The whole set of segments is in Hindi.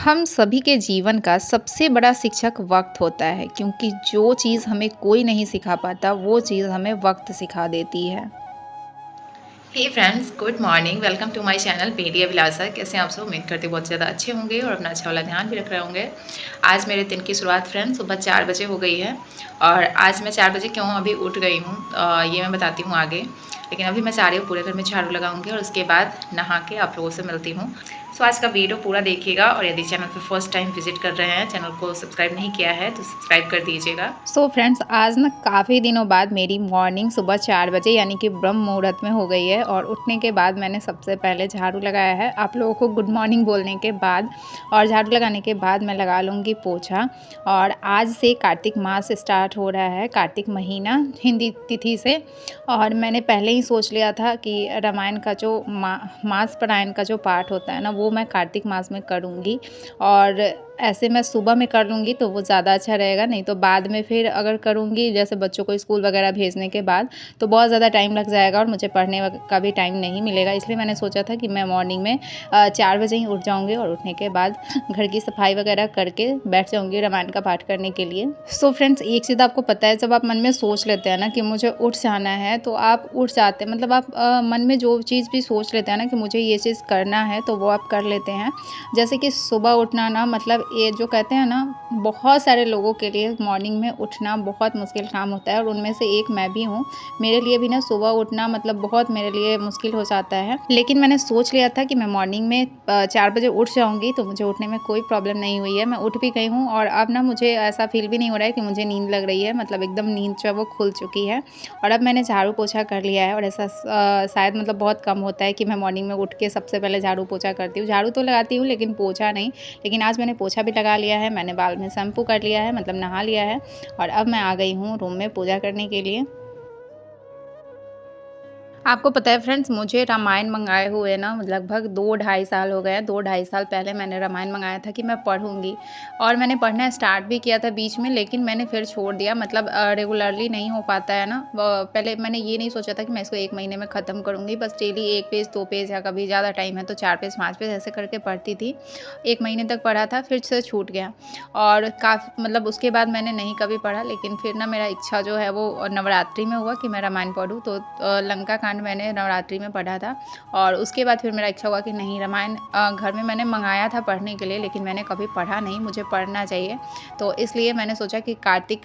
हम सभी के जीवन का सबसे बड़ा शिक्षक वक्त होता है क्योंकि जो चीज़ हमें कोई नहीं सिखा पाता वो चीज़ हमें वक्त सिखा देती है। Hey friends, good morning. Welcome to my channel पेडी अभिलाषा। कैसे हैं आप सब? उम्मीद करते बहुत ज़्यादा अच्छे होंगे और अपना अच्छा वाला ध्यान भी रख रहे होंगे। आज मेरे दिन की शुरुआत फ्रेंड्स सुबह 4 बजे हो गई है। और आज मैं 4 बजे क्यों अभी उठ गई हूँ ये मैं बताती हूँ आगे। लेकिन अभी मैं चाह रही हूँ पूरे घर में झाड़ू लगाऊंगी और उसके बाद नहा के आप लोगों से मिलती हूँ। सो आज का वीडियो पूरा देखिएगा और यदि चैनल पर फर्स्ट टाइम विजिट कर रहे हैं, चैनल को सब्सक्राइब नहीं किया है तो सब्सक्राइब कर दीजिएगा। सो फ्रेंड्स, आज ना काफ़ी दिनों बाद मेरी मॉर्निंग सुबह 4 बजे यानी कि ब्रह्म मुहूर्त में हो गई है और उठने के बाद मैंने सबसे पहले झाड़ू लगाया है आप लोगों को गुड मॉर्निंग बोलने के बाद। और झाड़ू लगाने के बाद मैं लगा लूँगी पोछा। और आज से कार्तिक मास स्टार्ट हो रहा है, कार्तिक महीना हिंदी तिथि से। और मैंने पहले ही सोच लिया था कि रामायण का जो मास पारायण का जो पाठ होता है ना, वो मैं कार्तिक मास में करूँगी। और ऐसे मैं सुबह में कर लूँगी तो वो ज़्यादा अच्छा रहेगा, नहीं तो बाद में फिर अगर करूँगी जैसे बच्चों को स्कूल वगैरह भेजने के बाद तो बहुत ज़्यादा टाइम लग जाएगा और मुझे पढ़ने का भी टाइम नहीं मिलेगा। इसलिए मैंने सोचा था कि मैं मॉर्निंग में 4 बजे ही उठ जाऊँगी और उठने के बाद घर की सफाई वगैरह करके बैठ जाऊँगी रामायण का पाठ करने के लिए। सो फ्रेंड्स, एक चीज़ आपको पता है, जब आप मन में सोच लेते हैं ना कि मुझे उठ जाना है तो आप उठ जाते हैं। मतलब आप मन में जो चीज़ भी सोच लेते हैं ना कि मुझे ये चीज़ करना है तो वो आप कर लेते हैं। जैसे कि सुबह उठना ना, मतलब ये जो कहते हैं ना, बहुत सारे लोगों के लिए मॉर्निंग में उठना बहुत मुश्किल काम होता है और उनमें से एक मैं भी हूँ। मेरे लिए भी ना सुबह उठना मतलब बहुत मेरे लिए मुश्किल हो जाता है। लेकिन मैंने सोच लिया था कि मैं मॉर्निंग में 4 बजे उठ जाऊँगी तो मुझे उठने में कोई प्रॉब्लम नहीं हुई है। मैं उठ भी गई हूँ और अब ना मुझे ऐसा फ़ील भी नहीं हो रहा है कि मुझे नींद लग रही है। मतलब एकदम नींद जो है वो खुल चुकी है। और अब मैंने झाड़ू पोछा कर लिया है और ऐसा शायद मतलब बहुत कम होता है कि मैं मॉर्निंग में उठ के सबसे पहले झाड़ू पोछा करती हूँ। झाड़ू तो लगाती हूँ लेकिन पोछा नहीं। लेकिन आज मैंने पोछा भी लगा लिया है, मैंने बाल में शैम्पू कर लिया है, मतलब नहा लिया है। और अब मैं आ गई हूँ रूम में पूजा करने के लिए। आपको पता है फ्रेंड्स, मुझे रामायण मंगाए हुए ना लगभग 2 ढाई साल हो गए हैं। 2 ढाई साल पहले मैंने रामायण मंगाया था कि मैं पढ़ूँगी और मैंने पढ़ना स्टार्ट भी किया था बीच में, लेकिन मैंने फिर छोड़ दिया। मतलब रेगुलरली नहीं हो पाता है ना। पहले मैंने ये नहीं सोचा था कि मैं इसको 1 महीने में ख़त्म करूँगी। बस डेली 1 पेज 2 पेज या कभी ज़्यादा टाइम है तो 4 पेज 5 पेज ऐसे करके पढ़ती थी। 1 महीने तक पढ़ा था, फिर से छूट गया। और मतलब उसके बाद मैंने नहीं कभी पढ़ा। लेकिन फिर ना मेरा इच्छा जो है वो नवरात्रि में हुआ कि मैं रामायण पढ़ूँ, तो लंका कांड मैंने नवरात्रि में पढ़ा था। और उसके बाद फिर मेरा इच्छा हुआ कि नहीं, रामायण घर में मैंने मंगाया था पढ़ने के लिए लेकिन मैंने कभी पढ़ा नहीं, मुझे पढ़ना चाहिए। तो इसलिए मैंने सोचा कि कार्तिक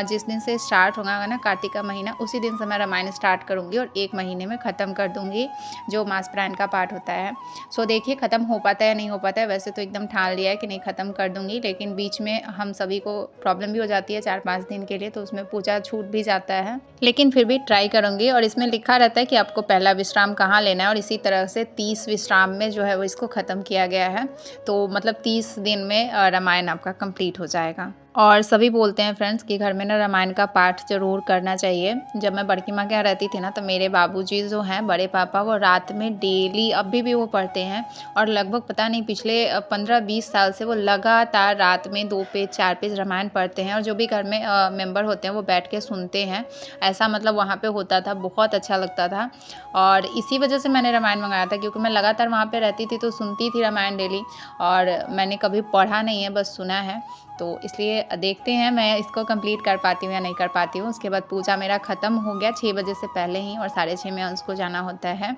जिस दिन से स्टार्ट होगा ना कार्तिक का महीना, उसी दिन से मैं रामायण स्टार्ट करूँगी और 1 महीने में ख़त्म कर दूँगी जो मास पारायण का पाठ होता है। सो देखिए ख़त्म हो पाता है या नहीं हो पाता है। वैसे तो एकदम ठान लिया है कि नहीं, ख़त्म कर दूँगी, लेकिन बीच में हम सभी को प्रॉब्लम भी हो जाती है 4-5 दिन के लिए, तो उसमें पूजा छूट भी जाता है। लेकिन फिर भी ट्राई करूँगी। और इसमें लिखा रहता है कि आपको पहला विश्राम कहाँ लेना है और इसी तरह से 30 विश्राम में जो है वो इसको ख़त्म किया गया है। तो मतलब 30 दिन में रामायण आपका कंप्लीट हो जाएगा। और सभी बोलते हैं फ्रेंड्स कि घर में ना रामायण का पाठ ज़रूर करना चाहिए। जब मैं बड़की माँ के यहाँ रहती थी ना तो मेरे बाबूजी जो हैं, बड़े पापा, वो रात में डेली अभी भी वो पढ़ते हैं। और लगभग पता नहीं पिछले 15-20 साल से वो लगातार रात में 2 पेज 4 पेज रामायण पढ़ते हैं और जो भी घर में मेंबर होते हैं वो बैठ के सुनते हैं। ऐसा मतलब वहाँ पे होता था, बहुत अच्छा लगता था। और इसी वजह से मैंने रामायण मंगाया था क्योंकि मैं लगातार वहाँ पे रहती थी तो सुनती थी रामायण डेली। और मैंने कभी पढ़ा नहीं है, बस सुना है। तो इसलिए देखते हैं मैं इसको कंप्लीट कर पाती हूँ या नहीं कर पाती हूँ। उसके बाद पूजा मेरा ख़त्म हो गया 6 बजे से पहले ही। और 6:30 में उसको जाना होता है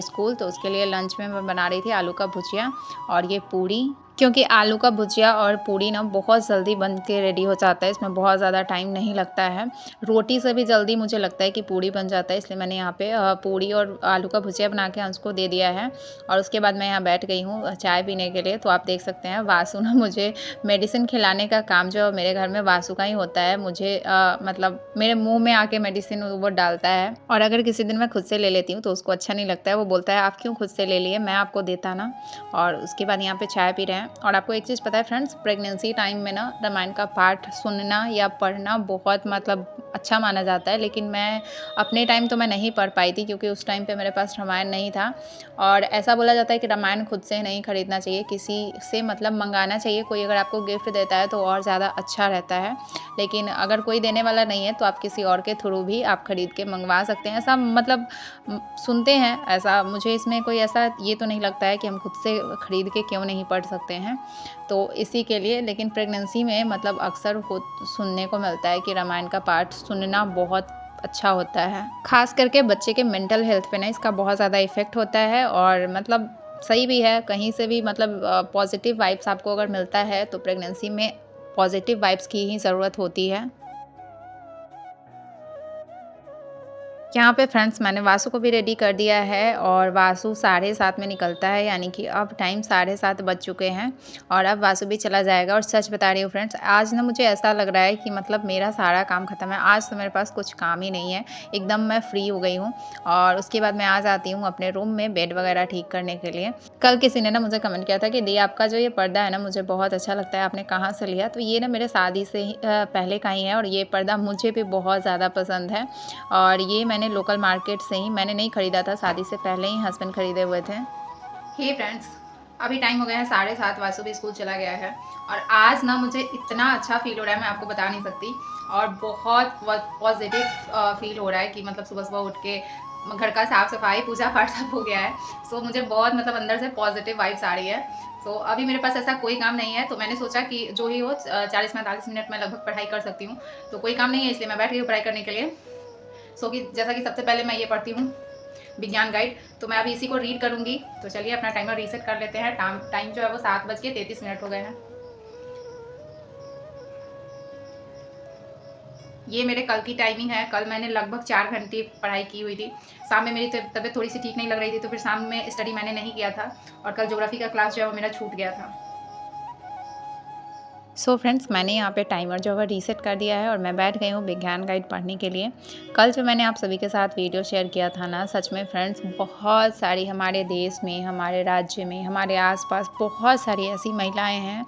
स्कूल। तो उसके लिए लंच में मैं बना रही थी आलू का भुजिया और ये पूड़ी, क्योंकि आलू का भुजिया और पूड़ी ना बहुत जल्दी बन के रेडी हो जाता है, इसमें बहुत ज़्यादा टाइम नहीं लगता है। रोटी से भी जल्दी मुझे लगता है कि पूड़ी बन जाता है, इसलिए मैंने यहाँ पे पूड़ी और आलू का भुजिया बना के अंश को दे दिया है। और उसके बाद मैं यहाँ बैठ गई हूँ चाय पीने के लिए। तो आप देख सकते हैं वासु ना मुझे मेडिसिन खिलाने का काम जो मेरे घर में वासु का ही होता है। मुझे मतलब मेरे मुँह में आके मेडिसिन वो डालता है और अगर किसी दिन मैं खुद से ले लेती हूँ तो उसको अच्छा नहीं लगता है। वो बोलता है आप क्यों खुद से ले लिए, मैं आपको देता ना। और उसके बाद यहाँ पे चाय पी रहे हैं। और आपको एक चीज़ पता है फ्रेंड्स, प्रेगनेंसी टाइम में ना रामायण का पाठ सुनना या पढ़ना बहुत मतलब अच्छा माना जाता है, लेकिन मैं अपने टाइम तो मैं नहीं पढ़ पाई थी क्योंकि उस टाइम पे मेरे पास रामायण नहीं था। और ऐसा बोला जाता है कि रामायण खुद से नहीं खरीदना चाहिए, किसी से मतलब मंगाना चाहिए। कोई अगर आपको गिफ्ट देता है तो और ज़्यादा अच्छा रहता है, लेकिन अगर कोई देने वाला नहीं है तो आप किसी और के थ्रू भी आप खरीद के मंगवा सकते हैं। ऐसा मतलब सुनते हैं, ऐसा मुझे इसमें कोई ऐसा ये तो नहीं लगता है कि हम खुद से खरीद के क्यों नहीं पढ़ सकते हैं। तो इसी के लिए, लेकिन प्रेगनेंसी में मतलब अक्सर सुनने को मिलता है कि रामायण का पाठ सुनना बहुत अच्छा होता है। ख़ास करके बच्चे के मेंटल हेल्थ पे ना इसका बहुत ज़्यादा इफ़ेक्ट होता है, और मतलब सही भी है। कहीं से भी मतलब पॉज़िटिव वाइब्स आपको अगर मिलता है तो प्रेगनेंसी में पॉज़िटिव वाइब्स की ही ज़रूरत होती है। यहाँ पे फ्रेंड्स मैंने वासु को भी रेडी कर दिया है, और वासु 7:30 में निकलता है, यानी कि अब टाइम 7:30 बज चुके हैं और अब वासु भी चला जाएगा। और सच बता रही हूँ फ्रेंड्स, आज ना मुझे ऐसा लग रहा है कि मतलब मेरा सारा काम ख़त्म है। आज तो मेरे पास कुछ काम ही नहीं है, एकदम मैं फ्री हो गई हूँ। और उसके बाद मैं आ जाती हूँ अपने रूम में बेड वगैरह ठीक करने के लिए। कल किसी ने ना मुझे कमेंट किया था कि दी आपका जो ये पर्दा है ना मुझे बहुत अच्छा लगता है, आपने कहाँ से लिया? तो ये ना मेरे शादी से ही पहले का ही है, और ये पर्दा मुझे भी बहुत ज़्यादा पसंद है। और ये मैंने लोकल मार्केट से ही, मैंने नहीं ख़रीदा था, शादी से पहले ही हस्बैंड ख़रीदे हुए थे। हे फ्रेंड्स, अभी टाइम हो गया है 7:30, वासु भी स्कूल चला गया है। और आज ना मुझे इतना अच्छा फ़ील हो रहा है, मैं आपको बता नहीं सकती। और बहुत पॉजिटिव फ़ील हो रहा है कि मतलब सुबह-सुबह उठ के घर का साफ़-सफाई, पूजा-पाठ सब हो गया है। सो मुझे बहुत मतलब अंदर से पॉजिटिव वाइब्स आ रही है। तो अभी मेरे पास ऐसा कोई काम नहीं है, तो मैंने सोचा कि जो ही हो 40-45 मिनट में लगभग पढ़ाई कर सकती हूँ। तो कोई काम नहीं है, इसलिए मैं बैठ गई हूँ पढ़ाई करने के लिए। सो कि जैसा कि सबसे पहले मैं ये पढ़ती हूँ विज्ञान गाइड, तो मैं अभी इसी को रीड करूँगी। तो चलिए अपना टाइमर रीसेट कर लेते हैं। टाइम जो है वो 7:33 हो गए हैं। ये मेरे कल की टाइमिंग है। कल मैंने लगभग 4 घंटे पढ़ाई की हुई थी। शाम में मेरी तबीयत थोड़ी सी ठीक नहीं लग रही थी, तो फिर शाम में स्टडी मैंने नहीं किया था, और कल ज्योग्राफी का क्लास जो है वो मेरा छूट गया था। सो फ्रेंड्स, मैंने यहाँ पे टाइमर जो है रीसेट कर दिया है और मैं बैठ गई हूँ विज्ञान गाइड पढ़ने के लिए। कल जो मैंने आप सभी के साथ वीडियो शेयर किया था ना, सच में फ्रेंड्स बहुत सारी हमारे देश में, हमारे राज्य में, हमारे आसपास बहुत सारी ऐसी महिलाएं हैं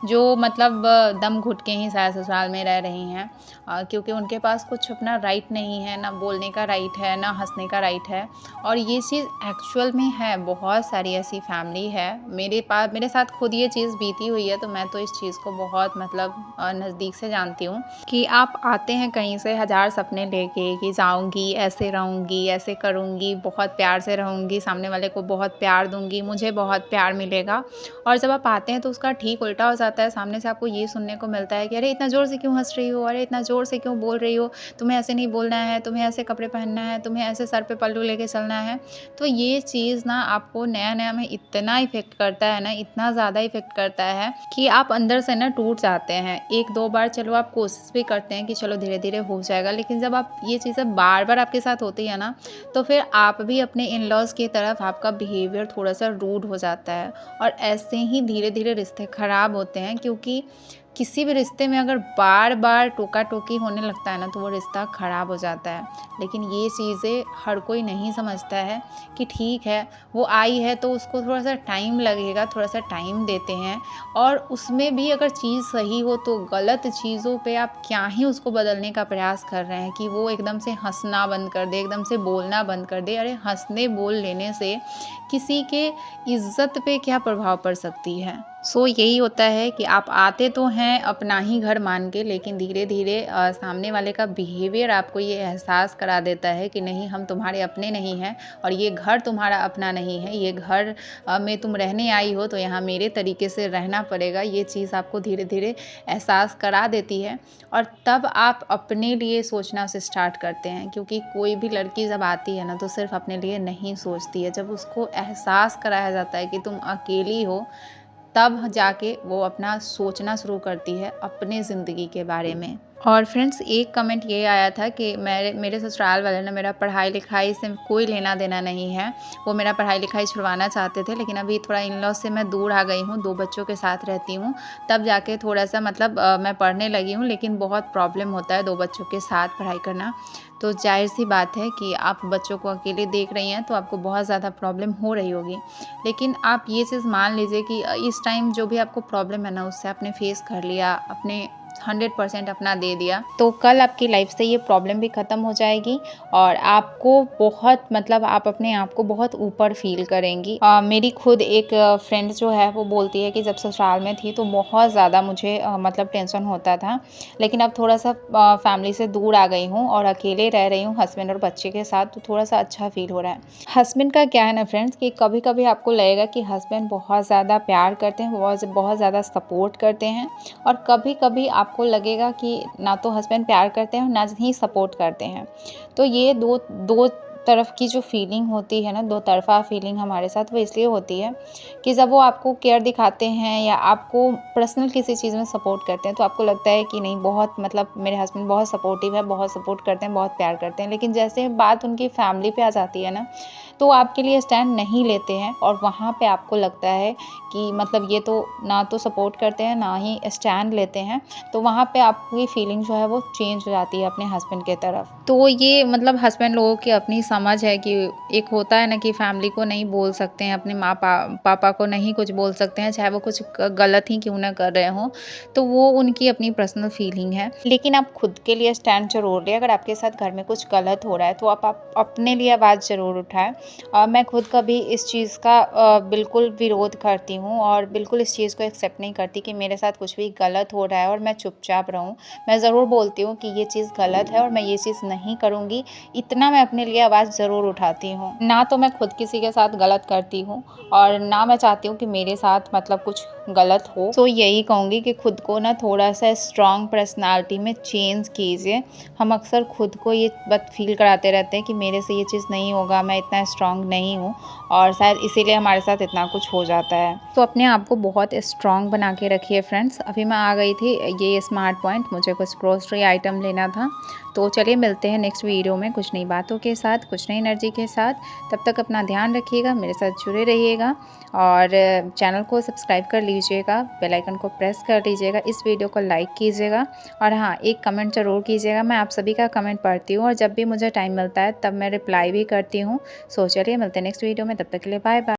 जो मतलब दम घुट के ही शायद ससुराल में रह रही हैं, क्योंकि उनके पास कुछ अपना राइट नहीं है, ना बोलने का राइट है, ना हंसने का राइट है। और ये चीज़ एक्चुअल में है, बहुत सारी ऐसी फैमिली है। मेरे साथ खुद ये चीज़ बीती हुई है, तो मैं तो इस चीज़ को बहुत मतलब नज़दीक से जानती हूँ कि आप आते हैं कहीं से हज़ार सपने लेके कि जाऊँगी, ऐसे रहूँगी, ऐसे करूँगी, बहुत प्यार से रहूँगी, सामने वाले को बहुत प्यार दूँगी, मुझे बहुत प्यार मिलेगा। और जब आप आते हैं तो उसका ठीक उल्टा हो जाता है। सामने से आपको ये सुनने को मिलता है कि अरे इतना ज़ोर से क्यों हँस रही हो? अरे इतना ज़ोर से क्यों बोल रही हो? तुम्हें ऐसे नहीं बोलना है, तुम्हें ऐसे कपड़े पहनना है, तुम्हें ऐसे सर पे पल्लू लेके चलना है। तो ये चीज़ ना आपको नया-नया में इतना इफ़ेक्ट करता है ना, इतना ज़्यादा इफ़ेक्ट करता है कि आप अंदर से ना टूट जाते हैं। 1-2 बार चलो आप कोशिश भी करते हैं कि चलो धीरे-धीरे हो जाएगा, लेकिन जब आप ये चीज़ें बार-बार आपके साथ होती है ना, तो फिर आप भी अपने इन-लॉज़ की तरफ आपका बिहेवियर थोड़ा-सा रूड हो जाता है, और ऐसे ही धीरे-धीरे रिश्ते ख़राब होते हैं। क्योंकि किसी भी रिश्ते में अगर बार-बार टोका-टोकी होने लगता है ना, तो वो रिश्ता ख़राब हो जाता है। लेकिन ये चीज़ें हर कोई नहीं समझता है कि ठीक है, वो आई है तो उसको थोड़ा-सा टाइम लगेगा, थोड़ा-सा टाइम देते हैं। और उसमें भी अगर चीज़ सही हो तो गलत चीज़ों पे आप क्या ही उसको बदलने का प्रयास कर रहे हैं कि वो एकदम से हँसना बंद कर दे, एकदम से बोलना बंद कर दे। अरे हँसने बोल लेने से किसी के इज़्ज़त पे क्या प्रभाव पड़ सकती है? सो यही होता है कि आप आते तो हैं अपना ही घर मान के, लेकिन धीरे-धीरे सामने वाले का बिहेवियर आपको ये एहसास करा देता है कि नहीं, हम तुम्हारे अपने नहीं हैं, और ये घर तुम्हारा अपना नहीं है। ये घर में तुम रहने आई हो तो यहाँ मेरे तरीके से रहना पड़ेगा। ये चीज़ आपको धीरे-धीरे एहसास करा देती है, और तब आप अपने लिए सोचना से स्टार्ट करते हैं। क्योंकि कोई भी लड़की जब आती है ना, तो सिर्फ़ अपने लिए नहीं सोचती है। जब उसको एहसास कराया जाता है कि तुम अकेली हो, तब जाके वो अपना सोचना शुरू करती है अपने ज़िंदगी के बारे में। और फ्रेंड्स, एक कमेंट ये आया था कि मेरे ससुराल वाले ना मेरा पढ़ाई-लिखाई से कोई लेना-देना नहीं है। वो मेरा पढ़ाई-लिखाई छुड़वाना चाहते थे, लेकिन अभी थोड़ा इन-लॉज़ से मैं दूर आ गई हूँ, 2 बच्चों के साथ रहती हूँ। तब जाके थोड़ा-सा मतलब मैं पढ़ने लगी हूँ, लेकिन बहुत प्रॉब्लम होता है 2 बच्चों के साथ पढ़ाई करना। तो ज़ाहिर-सी बात है कि आप बच्चों को अकेले देख रही हैं, तो आपको बहुत ज़्यादा प्रॉब्लम हो रही होगी। लेकिन आप ये चीज़ मान लीजिए कि इस टाइम जो भी आपको प्रॉब्लम है ना, उससे आपने फेस कर लिया, अपने 100% अपना दे दिया, तो कल आपकी लाइफ से ये प्रॉब्लम भी ख़त्म हो जाएगी और आपको बहुत मतलब आप अपने आप को बहुत ऊपर फ़ील करेंगी। मेरी खुद एक फ्रेंड जो है वो बोलती है कि जब ससुराल में थी तो बहुत ज़्यादा मुझे मतलब टेंशन होता था, लेकिन अब थोड़ा-सा फैमिली से दूर आ गई हूँ और अकेले रह रही हूँ हस्बैंड और बच्चे के साथ, तो थोड़ा-सा अच्छा फ़ील हो रहा है। हस्बैंड का क्या है ना फ्रेंड्स कि कभी-कभी आपको लगेगा कि हस्बैंड बहुत ज़्यादा प्यार करते हैं, बहुत ज़्यादा सपोर्ट करते हैं और कभी-कभी आपको लगेगा कि ना तो हस्बैंड प्यार करते हैं और ना ही सपोर्ट करते हैं। तो ये दो तरफ की जो फीलिंग होती है ना, दो तरफ़ा फीलिंग हमारे साथ वो इसलिए होती है कि जब वो आपको केयर दिखाते हैं या आपको पर्सनल किसी चीज़ में सपोर्ट करते हैं, तो आपको लगता है कि नहीं बहुत मतलब मेरे हस्बैंड बहुत सपोर्टिव है, बहुत सपोर्ट करते हैं, बहुत प्यार करते हैं। लेकिन जैसे बात उनकी फैमिली पे आ जाती है ना, तो आपके लिए स्टैंड नहीं लेते हैं और वहाँ पे आपको लगता है कि मतलब ये तो ना तो सपोर्ट करते हैं, ना ही स्टैंड लेते हैं। तो वहाँ पे आपकी फीलिंग जो है वो चेंज हो जाती है अपने हस्बैंड के तरफ। तो ये मतलब हस्बैंड लोगों की अपनी समझ है कि एक होता है ना कि फैमिली को नहीं बोल सकते हैं, अपने पापा को नहीं कुछ बोल सकते हैं, चाहे वो कुछ गलत ही क्यों ना कर रहे हों, तो वो उनकी अपनी पर्सनल फीलिंग है। लेकिन आप खुद के लिए स्टैंड ज़रूर लें। अगर आपके साथ घर में कुछ गलत हो रहा है तो आप अपने लिए आवाज़ ज़रूर उठाएँ। मैं खुद कभी इस चीज़ का बिल्कुल विरोध करती हूँ और बिल्कुल इस चीज़ को एक्सेप्ट नहीं करती कि मेरे साथ कुछ भी गलत हो रहा है और मैं चुपचाप रहूँ। मैं ज़रूर बोलती हूँ कि ये चीज़ गलत है और मैं ये चीज़ नहीं करूँगी, इतना मैं अपने लिए आवाज़ ज़रूर उठाती हूँ। ना तो मैं खुद किसी के साथ गलत करती हूँ और ना मैं चाहती हूँ कि मेरे साथ मतलब कुछ गलत हो। तो यही कहूँगी कि खुद को ना थोड़ा-सा स्ट्रॉन्ग पर्सनैलिटी में चेंज कीजिए। हम अक्सर खुद को ये बात फ़ील कराते रहते हैं कि मेरे से ये चीज़ नहीं होगा, मैं इतना स्ट्रॉन्ग नहीं हूँ और शायद इसीलिए हमारे साथ इतना कुछ हो जाता है। तो अपने आप को बहुत स्ट्रॉन्ग बना के रखिए फ्रेंड्स। अभी मैं आ गई थी ये स्मार्ट पॉइंट, मुझे कुछ ग्रोसरी आइटम लेना था। तो चलिए मिलते हैं नेक्स्ट वीडियो में कुछ नई बातों के साथ, कुछ नई एनर्जी के साथ। तब तक अपना ध्यान रखिएगा, मेरे साथ जुड़े रहिएगा और चैनल को सब्सक्राइब कर लीजिएगा, बेल आइकन को प्रेस कर लीजिएगा, इस वीडियो को लाइक कीजिएगा और हाँ, एक कमेंट ज़रूर कीजिएगा। मैं आप सभी का कमेंट पढ़ती हूँ और जब भी मुझे टाइम मिलता है तब मैं रिप्लाई भी करती हूँ। सो चलिए मिलते हैं नेक्स्ट वीडियो में, तब तक के लिए बाय बाय।